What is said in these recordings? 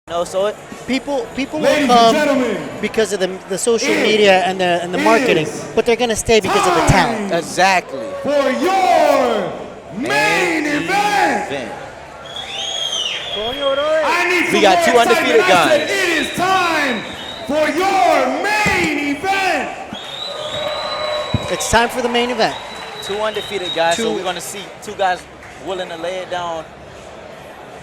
No, so people will come because of the social media and the marketing, but they're gonna stay because of the talent. exactly. For your main event. We got two undefeated guys. It is time for your main event. It's time for the main event. Two undefeated guys, so we're gonna see two guys willing to lay it down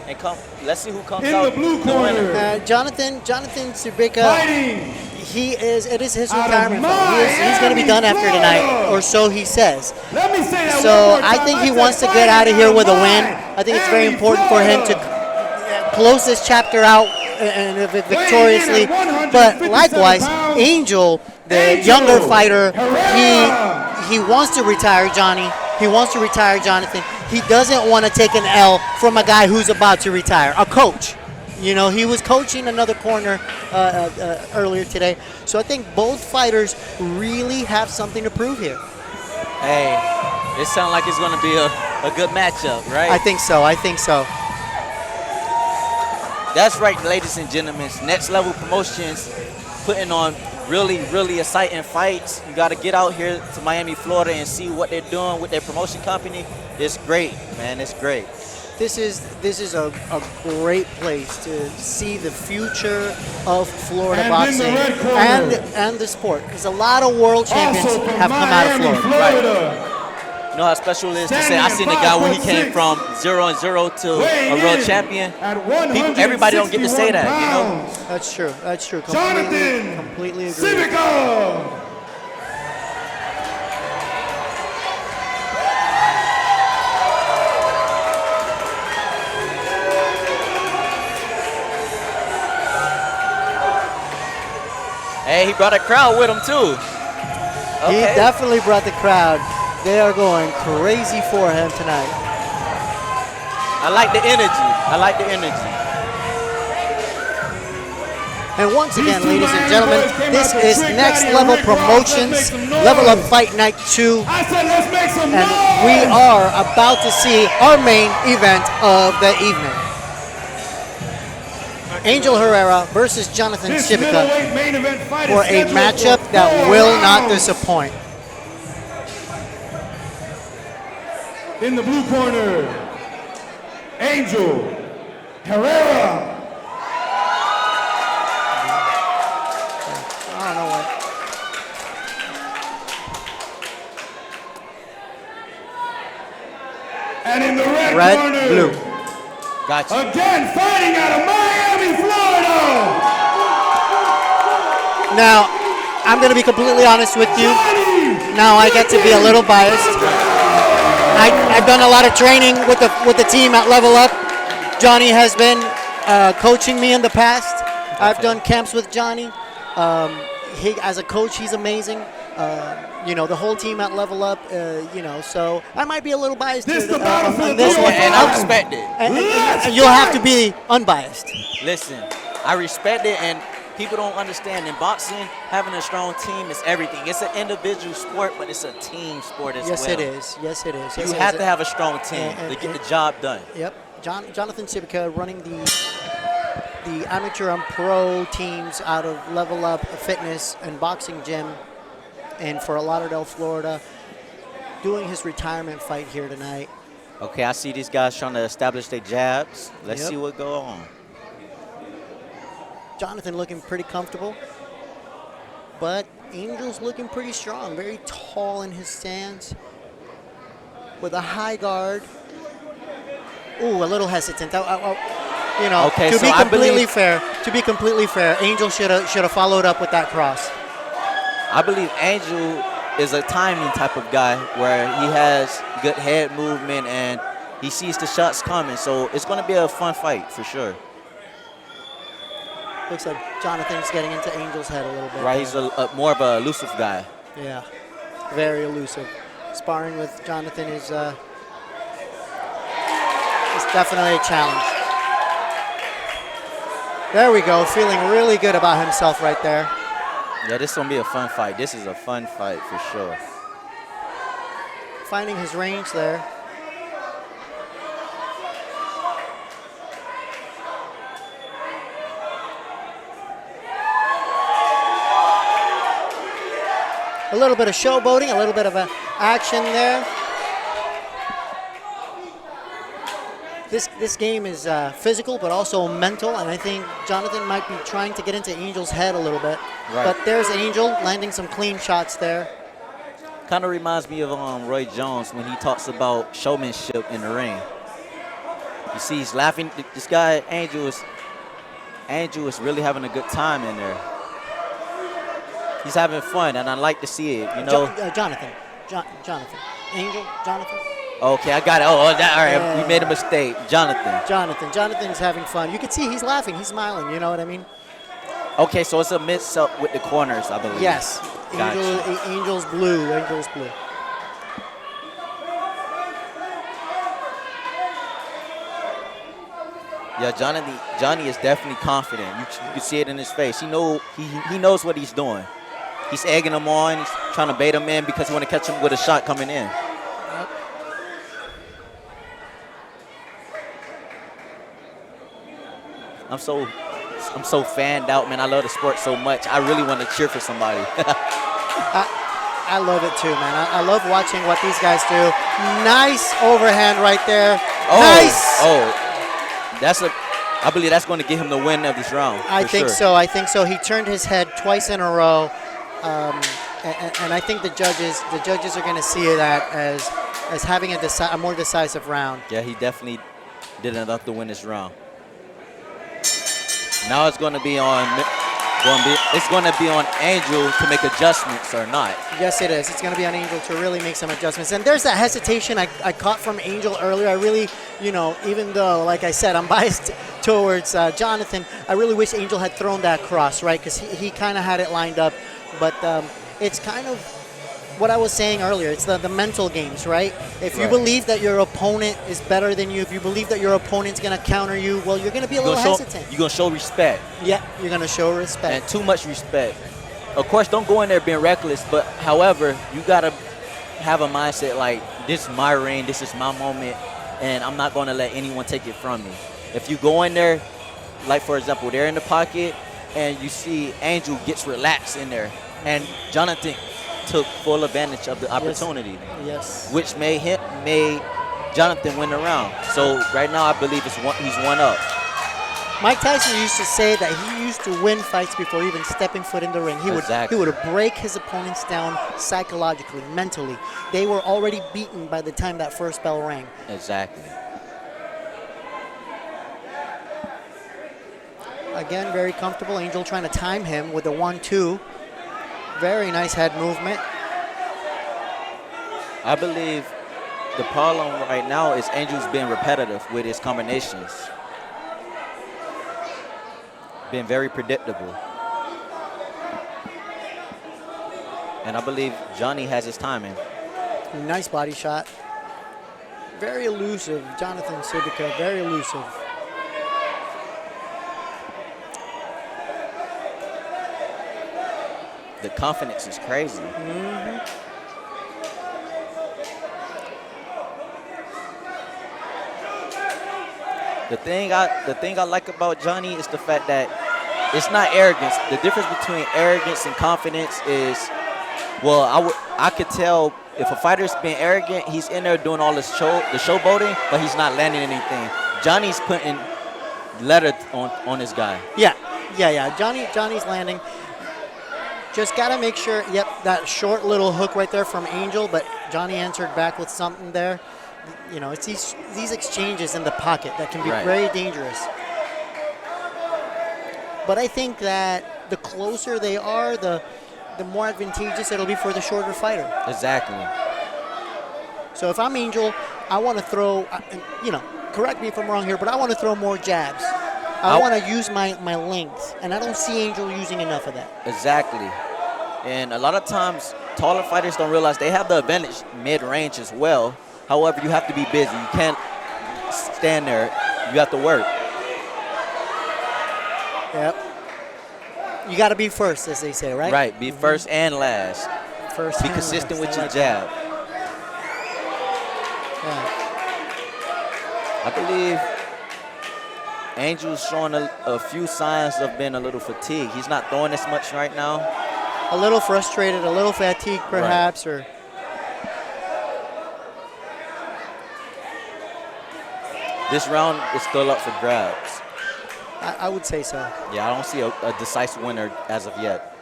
and come. Let's see who comes In out the blue corner. Jonathan Scibica. Fighting. It is his retirement fight. He's going to be done after tonight, or so he says. Let me say that So one more time. I think he wants to get out of here with a win. I think it's very important for him to close this chapter out and victoriously. But likewise, Angel, the younger fighter, he wants to retire Johnny. He wants to retire Jonathan. He doesn't want to take an L from a guy who's about to retire, a coach. You know, he was coaching another corner earlier today. So I think both fighters really have something to prove here. Hey, it sounds like it's going to be a good matchup, right? I think so. That's right, ladies and gentlemen. Next Level Promotions putting on really exciting fights. You got to get out here to Miami, Florida and see what they're doing with their promotion company. It's great, man. It's great. This is a great place to see the future of Florida boxing and the sport. Because a lot of world champions have come out of Florida. Right. You know how special it is to say I seen a guy when he came from 0-0 to a world champion. Everybody don't get to say that, you know. That's true. Completely agree. Scibica. Hey, he brought a crowd with him too. He definitely brought the crowd. They are going crazy for him tonight. I like the energy. And once again, ladies and gentlemen, this is Next Level Promotions, Level Up Fight Night 2. And we are about to see our main event of the evening. Angel Herrera versus Jonathan Scibica for a matchup that will not disappoint. In the blue corner, Angel Herrera. I don't know what. And in the red corner, blue. Gotcha. Again, fighting out of Miami, Florida. Now, I'm going to be completely honest with you. Now I get to be a little biased. I've done a lot of training with the team at Level Up. Johnny has been coaching me in the past. I've done camps with Johnny. As a coach, he's amazing. You know, the whole team at Level Up, you know, so I might be a little biased on this one. And I respect it. And you'll have to be unbiased. Listen, I respect it, and people don't understand in boxing, having a strong team is everything. It's an individual sport, but it's a team sport as well. Yes, it is. You have to have a strong team to get the job done. Yep. Jonathan Scibica running the amateur and pro teams out of Level Up Fitness and Boxing Gym in Fort Lauderdale, Florida, doing his retirement fight here tonight. Okay, I see these guys trying to establish their jabs. Let's see what go on. Jonathan looking pretty comfortable, but Angel's looking pretty strong, very tall in his stance, with a high guard. Ooh, a little hesitant. You know, okay, to so be completely fair, Angel should have followed up with that cross. I believe Angel is a timing type of guy where he has good head movement and he sees the shots coming. So it's going to be a fun fight for sure. Looks like Jonathan's getting into Angel's head a little bit. Right, he's more of a elusive guy. Yeah, very elusive. Sparring with Jonathan is definitely a challenge. There we go, feeling really good about himself right there. Yeah, this is going to be a fun fight. This is a fun fight for sure. Finding his range there. a little bit of showboating, a little bit of action there. This game is physical, but also mental, and I think Jonathan might be trying to get into Angel's head a little bit. Right. But there's Angel landing some clean shots there. Kind of reminds me of Roy Jones when he talks about showmanship in the ring. You see, he's laughing. This guy, Angel is really having a good time in there. He's having fun, and I like to see it. You know, Jonathan, Angel, Jonathan. Okay, I got it. All right, we made a mistake. Jonathan's having fun. You can see he's laughing, he's smiling. You know what I mean? Okay, so it's a mix-up with the corners, I believe. Yes. Gotcha. Angel's blue. Yeah, Johnny is definitely confident. You can see it in his face. He knows what he's doing. He's egging him on. He's trying to bait him in because he want to catch him with a shot coming in. I'm so fanned out, man. I love the sport so much. I really want to cheer for somebody. I love it too, man. I love watching what these guys do. Nice overhand right there. Nice. I believe that's going to get him the win of this round. I think so. He turned his head twice in a row, and I think the judges are going to see that as having a more decisive round. Yeah, he definitely did enough to win this round. Now it's going to be on Angel to make adjustments or not. Yes, it is. It's going to be on Angel to really make some adjustments. And there's that hesitation I caught from Angel earlier. I really, even though, like I said, I'm biased towards Jonathan, I really wish Angel had thrown that cross, right? Because he kind of had it lined up. But it's kind of what I was saying earlier. It's the mental games, right? If you believe that your opponent is better than you, if you believe that your opponent's going to counter you, well, you're going to be a little hesitant. You're going to show respect. Yeah, you're going to show respect. And too much respect. Of course, don't go in there being reckless, but however, you got to have a mindset like, this is my ring, this is my moment, and I'm not going to let anyone take it from me. If you go in there, like, for example, they're in the pocket, and you see Angel gets relaxed in there, and Jonathan took full advantage of the opportunity, which made Jonathan win the round. So right now, I believe he's one up. Mike Tyson used to say that he used to win fights before even stepping foot in the ring. He would break his opponents down psychologically, mentally. They were already beaten by the time that first bell rang. Exactly. Again, very comfortable. Angel trying to time him with the 1-2. Very nice head movement. I believe the problem right now is Angel's being repetitive with his combinations. Being very predictable. And I believe Johnny has his timing. Nice body shot. Very elusive. Jonathan Scibica, very elusive. The confidence is crazy. The thing I like about Johnny is the fact that it's not arrogance. The difference between arrogance and confidence is, well, I could tell if a fighter's being arrogant, he's in there doing all the showboating, but he's not landing anything. Johnny's putting letter on this guy. Yeah. Johnny's landing. Just got to make sure, that short little hook right there from Angel, but Johnny answered back with something there. It's these exchanges in the pocket that can be very dangerous. But I think that the closer they are, the more advantageous it'll be for the shorter fighter. Exactly. So if I'm Angel, I want to throw, correct me if I'm wrong here, but I want to throw more jabs. I want to use my length, and I don't see Angel using enough of that. Exactly. And a lot of times, taller fighters don't realize they have the advantage mid-range as well. However, you have to be busy. You can't stand there. You have to work. Yep. You got to be first, as they say, right? Right. Be first and last. First. Be consistent with your jab. Yeah. I believe Angel's showing a few signs of being a little fatigued. He's not throwing as much right now. a little frustrated, a little fatigued perhaps, or this round is still up for grabs. I would say so. Yeah, I don't see a decisive winner as of yet.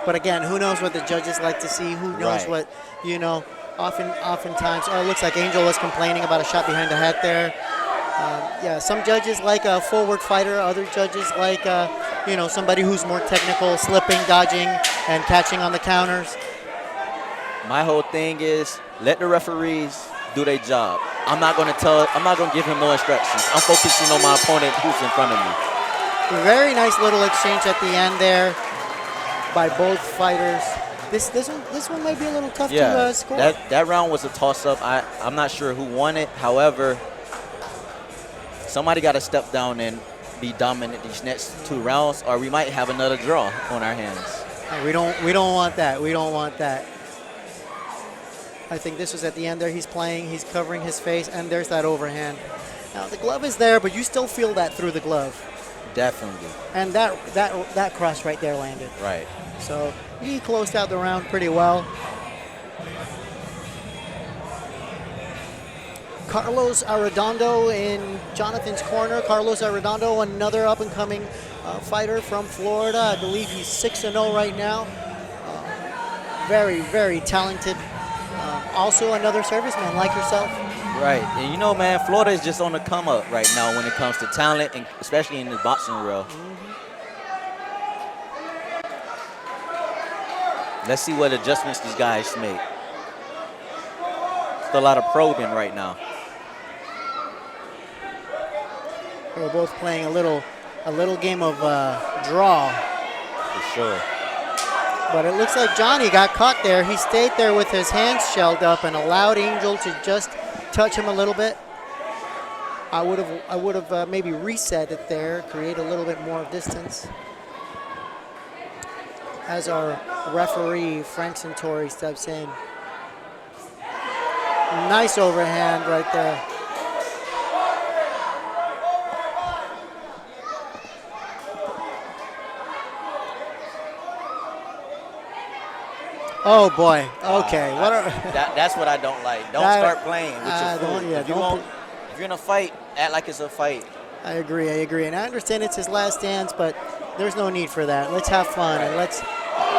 But again, who knows what the judges like to see? Who knows Right. what, you know, oftentimes, oh, it looks like Angel was complaining about a shot behind the head there. Yeah, some judges like a forward fighter. Other judges like, you know, somebody who's more technical, slipping, dodging, and catching on the counters. My whole thing is let the referees do their job. I'm not going to give him no instructions. I'm focusing on my opponent who's in front of me. Very nice little exchange at the end there by both fighters. This one might be a little tough to score. That round was a toss-up. I'm not sure who won it. However, somebody got to step down and be dominant these next 2 rounds, or we might have another draw on our hands. We don't want that. We don't want that. I think this was at the end there. He's playing. He's covering his face, and there's that overhand. Now the glove is there, but you still feel that through the glove. Definitely. And that cross right there landed. Right. So he closed out the round pretty well. Carlos Arredondo in Jonathan's corner. Carlos Arredondo, another up-and-coming fighter from Florida. I believe he's 6-0 right now. Very, very talented. Also another serviceman like yourself. Right. And you know, man, Florida is just on the come up right now when it comes to talent, and especially in the boxing world. Let's see what adjustments these guys make. Still a lot of probing right now. We're both playing a little game of draw. For sure. But it looks like Johnny got caught there. He stayed there with his hands shelled up and allowed Angel to just touch him a little bit. I would have maybe reset it there, create a little bit more distance. As our referee, Frank Santori, steps in. Nice overhand right there. Oh boy. Okay. That's what I don't like. Don't start playing with your food. Yeah, if you're in a fight, act like it's a fight. I agree. And I understand it's his last dance, but there's no need for that. Let's have fun and let's.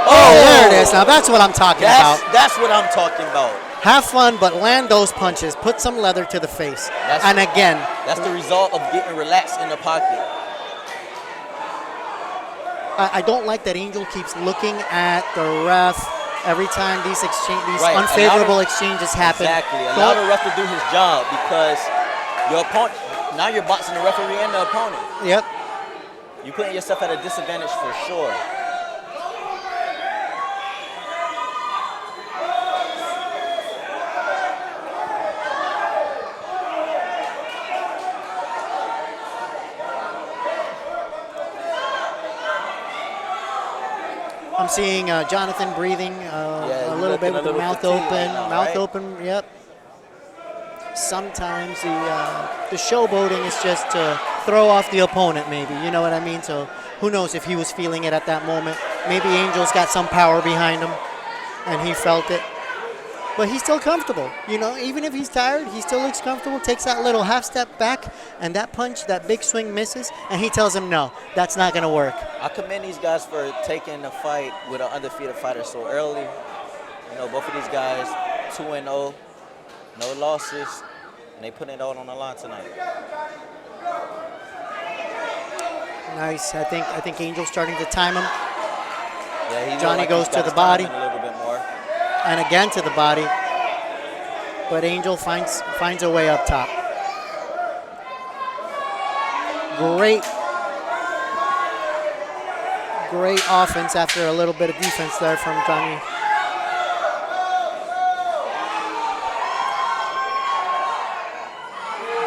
Oh, there it is. Now that's what I'm talking about. That's what I'm talking about. Have fun, but land those punches. Put some leather to the face. Again, that's the result of getting relaxed in the pocket. I don't like that Angel keeps looking at the ref every time these unfavorable exchanges happen. Exactly. Allow the ref to do his job, because your opponent, now you're boxing the referee and the opponent. Yep. You're putting yourself at a disadvantage for sure. I'm seeing Jonathan breathing a little bit with the mouth open. Right? Open, yep. Sometimes the showboating is just to throw off the opponent, maybe. You know what I mean? So who knows if he was feeling it at that moment. Maybe Angel's got some power behind him, and he felt it. But he's still comfortable. You know, even if he's tired, he still looks comfortable, takes that little half step back, and that punch, that big swing misses, and he tells him, no, that's not going to work. I commend these guys for taking the fight with an undefeated fighter so early. You know, both of these guys 2-0, no losses, and they put it all on the line tonight. Nice. I think Angel's starting to time him. Yeah, Johnny goes to the body. A little bit more. And again to the body. But Angel finds a way up top. Great offense after a little bit of defense there from Johnny.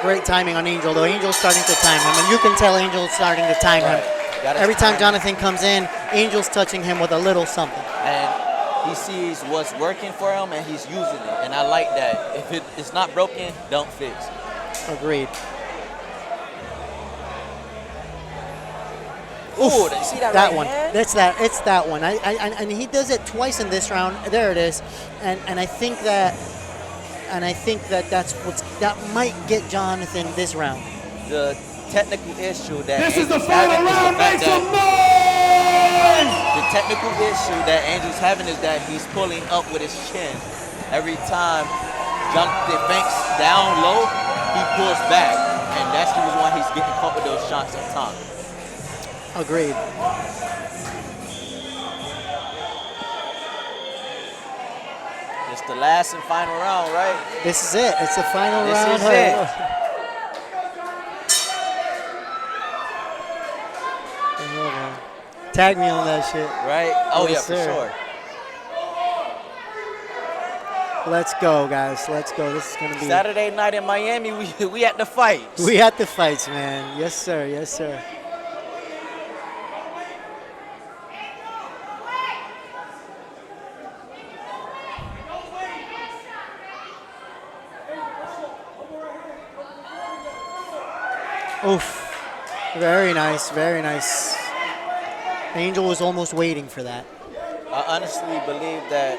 Great timing on Angel, though. Angel's starting to time him, and you can tell Angel's starting to time him. Every time Jonathan comes in, Angel's touching him with a little something. And he sees what's working for him, and he's using it. And I like that. If it's not broken, don't fix. Agreed. Ooh, did you see that right one. hand? It's that one. And he does it twice in this round. There it is. And I think that that might get Jonathan this round. The technical issue that This is the Angel's final having is the round. fact Make some that noise! the technical issue that Angel's having is that he's pulling up with his chin. Every time Jonathan banks down low, he pulls back. And that's the reason why he's getting caught with those shots up top. Agreed. It's the last and final round, right? This is it. It's the final This round. is it. Tag me on that shit. Right? Oh, Yes, yeah, sir. for sure. Let's go, guys. Let's go. This is going to be... Saturday night in Miami, we at the fights. We at the fights, man. Yes, sir. Yes, sir. Oof. Very nice. Very nice. Angel was almost waiting for that. I honestly believe that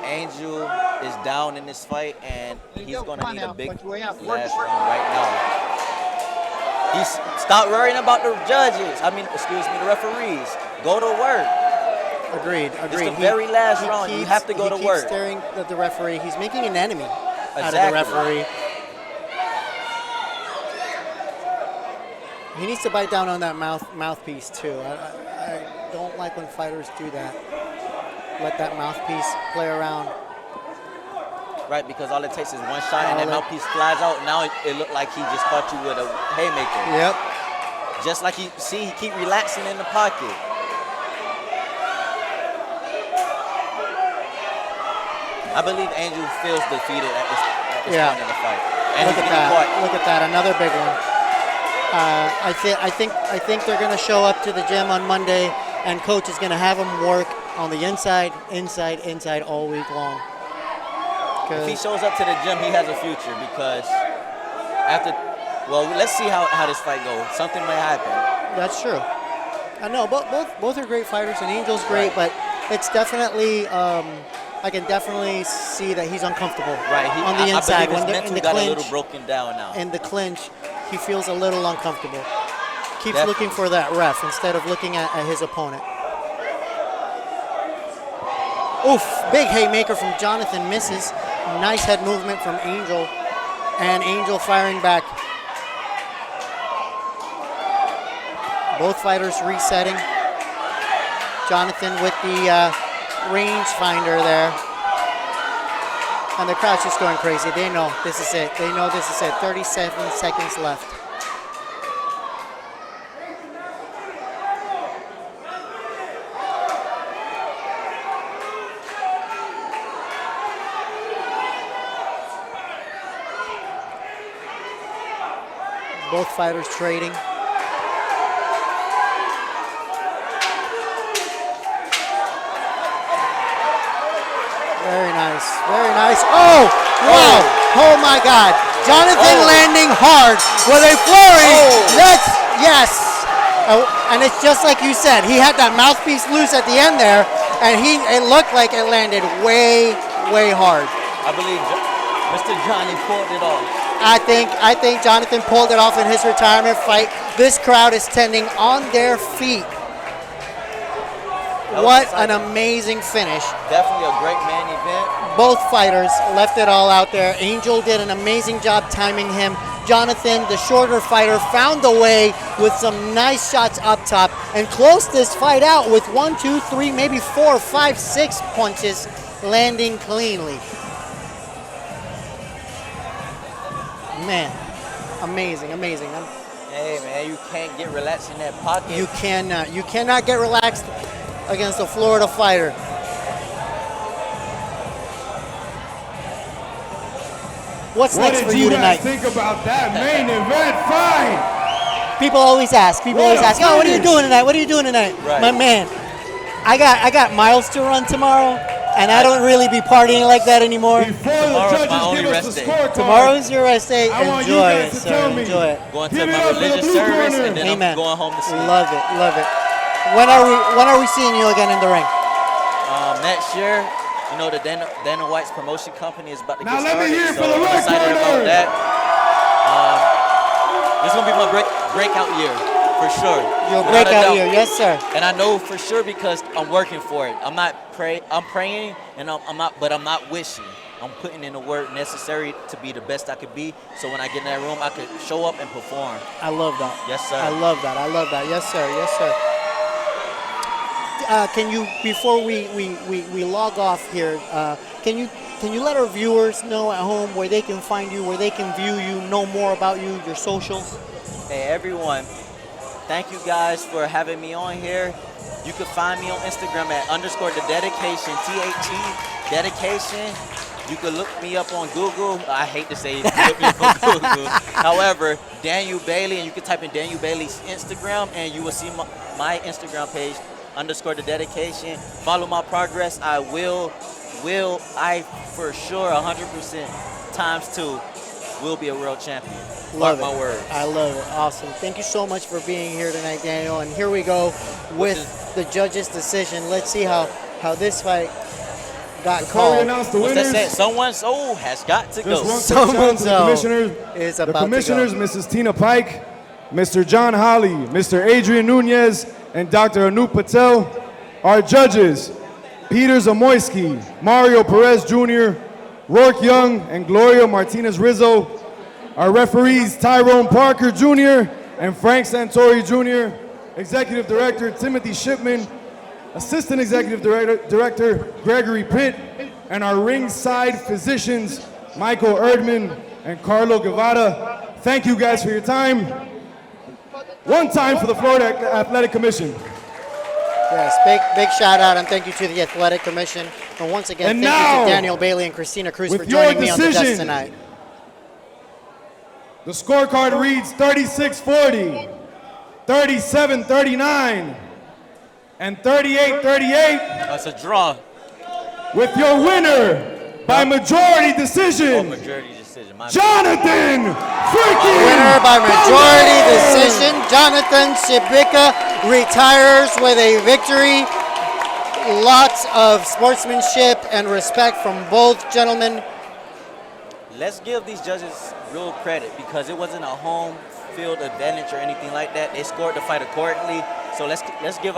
Angel is down in this fight, and he's going to need a big last round right now. He's stop worrying about the judges. The referees. Go to work. Agreed. It's the very last round. You have to go to He work. keeps staring at the referee. He's making an enemy out of the Exactly. referee. He needs to bite down on that mouthpiece too. I don't like when fighters do that. Let that mouthpiece play around. Right, because all it takes is one shot, and that mouthpiece flies out. Now it looked like he just caught you with a haymaker. Yep. Just like he keep relaxing in the pocket. I believe Angel feels defeated at this point in the fight. And Look at that. Look at that. Another big one. I think they're going to show up to the gym on Monday, and coach is going to have them work on the inside all week long. If he shows up to the gym, he has a future because let's see how this fight goes. Something may happen. That's true. I know both are great fighters, and Angel's great, but it's definitely I can definitely see that he's uncomfortable on the inside. When they're in the clinch, got a little broken down now. in the clinch, he feels a little uncomfortable. Keeps Definitely. looking for that ref instead of looking at his opponent. Oof, big haymaker from Jonathan, misses. Nice head movement from Angel, and Angel firing back. Both fighters resetting. Jonathan with the range finder there. And the crowd's just going crazy. They know this is it. 37 seconds left. Both fighters trading. Very nice, very nice. Oh, wow. Oh my God. Jonathan landing hard with a flurry. Yes. And it's just like you said. He had that mouthpiece loose at the end there, and it looked like it landed way, way hard. I believe Mr. Johnny pulled it off. I think Jonathan pulled it off in his retirement fight. This crowd is tending on their feet. What an amazing finish. Definitely a great main event. Both fighters left it all out there. Angel did an amazing job timing him. Jonathan, the shorter fighter, found a way with some nice shots up top and closed this fight out with 1, 2, 3, maybe 4, 5, 6 punches landing cleanly. Man, amazing. Hey, man, you can't get relaxed in that pocket. You cannot get relaxed against a Florida fighter. What's next for you tonight? What did you guys think about that main event fight? People always ask, oh, what are you doing tonight? What are you doing tonight? Right. My man, I got miles to run tomorrow, and I don't really be partying like that anymore. Before Tomorrow's the my judges only give us rest the day. scorecard, Tomorrow's your rest day. I want you Enjoy guys it, to sir. tell me. Enjoy it. Going Give to it my up for the religious blue service, corner. and then Amen. I'm going home to sleep. Love it. Love it. When are we seeing you again in the ring? Next year, you know, the Dana White's promotion company is about to Now get let me started. hear it So for the I'm red excited about corner. that. This is gonna be my breakout year for sure. Your Without a breakout doubt. year, yes, sir. And I know for sure because I'm working for it. I'm praying, and I'm not wishing. I'm putting in the work necessary to be the best I could be. So when I get in that room, I could show up and perform. I love that. Yes, sir. I love that. I love that. Yes, sir. Yes, sir. Can you, before we log off here, can you let our viewers know at home where they can find you, where they can view you, know more about you, your socials? Hey everyone, thank you guys for having me on here. You can find me on Instagram at _thededication, THE dedication. You can look me up on Google. I hate to say look me up on Google. However, Daniel Bailey, and you can type in Daniel Bailey's Instagram and you will see my Instagram page, _thededication. Follow my progress. I for sure 100% ×2 will be a world champion. Love Mark it. my words. I love it. Awesome. Thank you so much for being here tonight, Daniel. And here we go with the judge's decision. Let's see how this fight got Before we called. announce the What's that winners, say? Someone's soul has got to just go. one quick Someone's shout out to soul the commissioners. is The about to commissioners, go. Mrs. Tina Pike, Mr. John Holly, Mr. Adrian Nunez, and Dr. Anup Patel. Our judges, Peter Zamoyski, Mario Perez Jr., Rourke Young, and Gloria Martinez Rizzo. Our referees, Tyrone Parker Jr. and Frank Santori Jr., Executive Director Timothy Shipman, Assistant Executive Director Gregory Pitt, and our ringside physicians, Michael Erdman and Carlo Guevara. Thank you guys for your time. One time for the Florida Athletic Commission. Yes, big shout out and thank you to the Athletic Commission. And once again, And thank you now, to Daniel Bailey and Christina Cruz with for joining your me on the decision, desk tonight. The scorecard reads 36-40, 37-39, and 38-38. That's a draw. With your winner by majority decision, Majority decision. My Jonathan freaking Winner by majority Thunder! decision, Jonathan Scibica retires with a victory. Lots of sportsmanship and respect from both gentlemen. Let's give these judges real credit because it wasn't a home field advantage or anything like that. They scored the fight accordingly. So let's give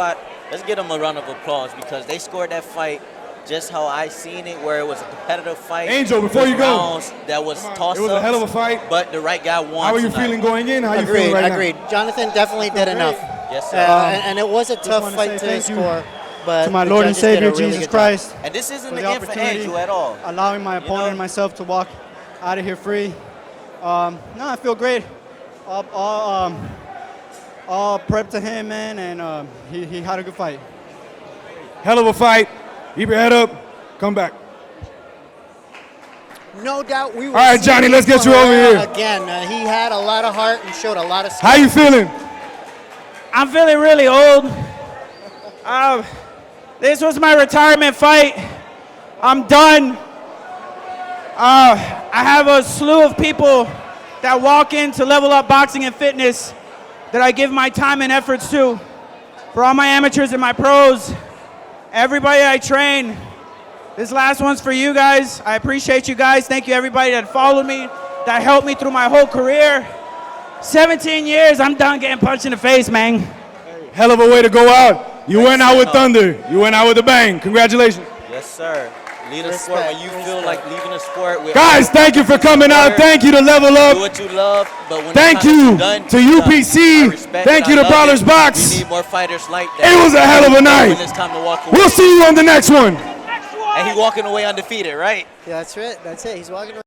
them a round of applause because they scored that fight just how I seen it, where it was a competitive fight. Angel, before you go, rounds that was toss-ups. it was a hell of a fight. But the right guy won. How are you tonight. feeling going in? How are you feeling Agreed, right agreed. Jonathan definitely did enough. Yes, sir. And it was a tough wanna fight say to thank you score. But to my the Lord and judges did a Savior, really Jesus good job. Christ, And this isn't for the the end for opportunity, Angel at all. allowing my opponent know? and myself to walk out of here free. No, I feel great. All prep to him, man, and he had a good fight. Hell of a fight. Keep your head up. Come back. No doubt we will. All right, see Johnny, let's get you over Herrera here. again. He had a lot of heart and showed a lot of skill. How you feeling? I'm feeling really old. This was my retirement fight. I'm done. I have a slew of people that walk in to level up boxing and fitness that I give my time and efforts to. For all my amateurs and my pros, everybody I train, this last one's for you guys. I appreciate you guys. Thank you everybody that followed me, that helped me through my whole career. 17 years, I'm done getting punched in the face, man. Hell of a way to go out. You went out with thunder. You went out with a bang. Congratulations. Yes, sir. Lead a sport when you feel like leaving a sport. With Guys, thank you for coming out. Thank you to Level do Up. what you love, but when Thank it's time you to done, to you're done. UPC. I respect Thank it. you I to love Brawler's it. Box. We need more fighters like that. It was a hell of a When night. it's time to walk away. We'll see you on the next one. And he walking away undefeated, right? Yeah, that's it. That's it. He's walking around.